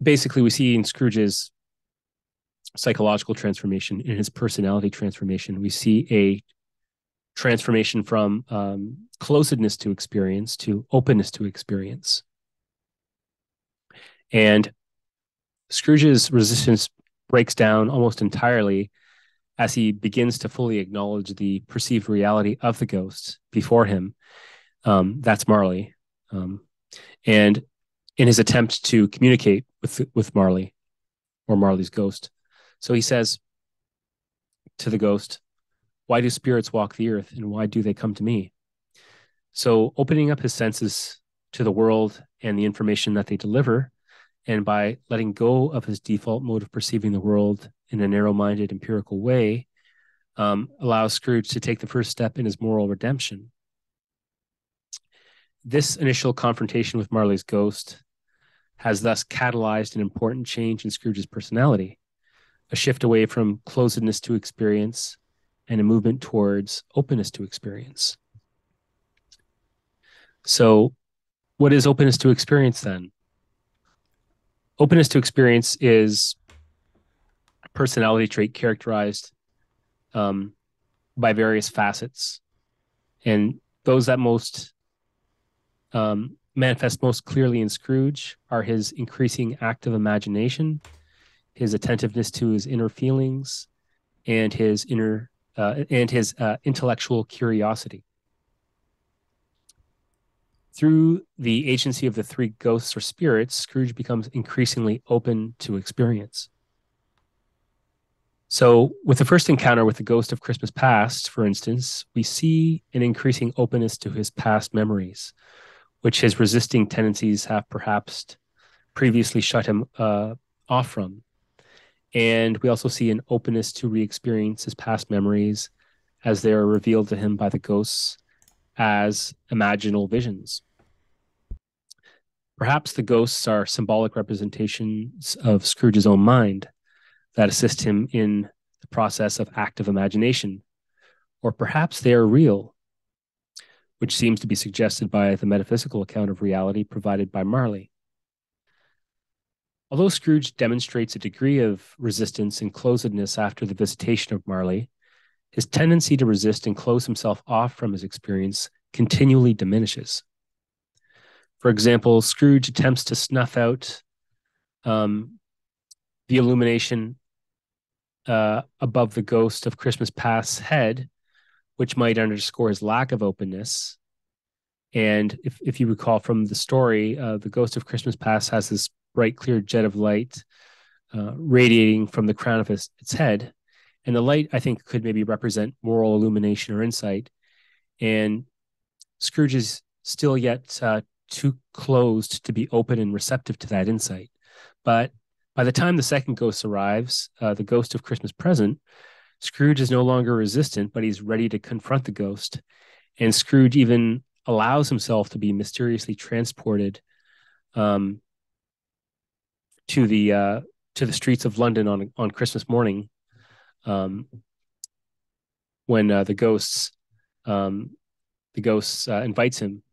basically we see in Scrooge's psychological transformation, in his personality transformation, we see a transformation from closedness to experience to openness to experience. And Scrooge's resistance breaks down almost entirely as he begins to fully acknowledge the perceived reality of the ghost before him. That's Marley. And in his attempt to communicate with Marley or Marley's ghost. So he says to the ghost, "Why do spirits walk the earth, and why do they come to me?" So opening up his senses to the world and the information that they deliver, and by letting go of his default mode of perceiving the world in a narrow-minded empirical way, allows Scrooge to take the first step in his moral redemption. This initial confrontation with Marley's ghost has thus catalyzed an important change in Scrooge's personality, a shift away from closedness to experience and a movement towards openness to experience. So, what is openness to experience then? Openness to experience is a personality trait characterized by various facets. And those that most manifest most clearly in Scrooge are his increasing active imagination, his attentiveness to his inner feelings, and his intellectual curiosity. Through the agency of the three ghosts or spirits, Scrooge becomes increasingly open to experience. So, with the first encounter with the ghost of Christmas past, for instance, we see an increasing openness to his past memories, which his resisting tendencies have perhaps previously shut him off from. And we also see an openness to re-experience his past memories as they are revealed to him by the ghosts as imaginal visions. Perhaps the ghosts are symbolic representations of Scrooge's own mind that assist him in the process of active imagination. Or perhaps they are real, which seems to be suggested by the metaphysical account of reality provided by Marley. Although Scrooge demonstrates a degree of resistance and closedness after the visitation of Marley, his tendency to resist and close himself off from his experience continually diminishes. For example, Scrooge attempts to snuff out the illumination above the ghost of Christmas past's head, which might underscore his lack of openness. And if you recall from the story, the ghost of Christmas past has this bright, clear jet of light radiating from the crown of its head. And the light, I think, could maybe represent moral illumination or insight. And Scrooge is still yet too closed to be open and receptive to that insight. But by the time the second ghost arrives, the ghost of Christmas present, Scrooge is no longer resistant, but he's ready to confront the ghost. And Scrooge even allows himself to be mysteriously transported to the streets of London on Christmas morning, when the ghosts invites him